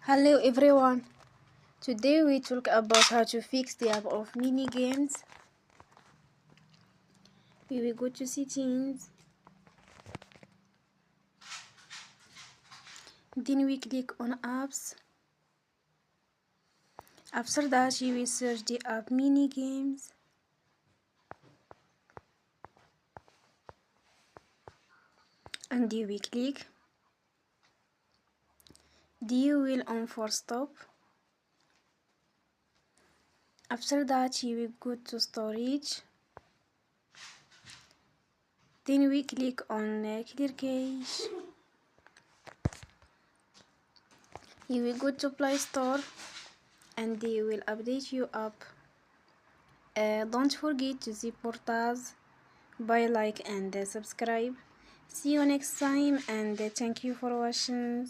Hello everyone. Today we talk about how to fix the app of mini games. We will go to settings. Then we click on apps. After that you will search the app mini games. And you will click. Then you will on for stop. After that you will go to storage. Then we click on clear cache. You will go to Play Store and they will update you app. Don't forget to support us by like and subscribe. See you next time and thank you for watching.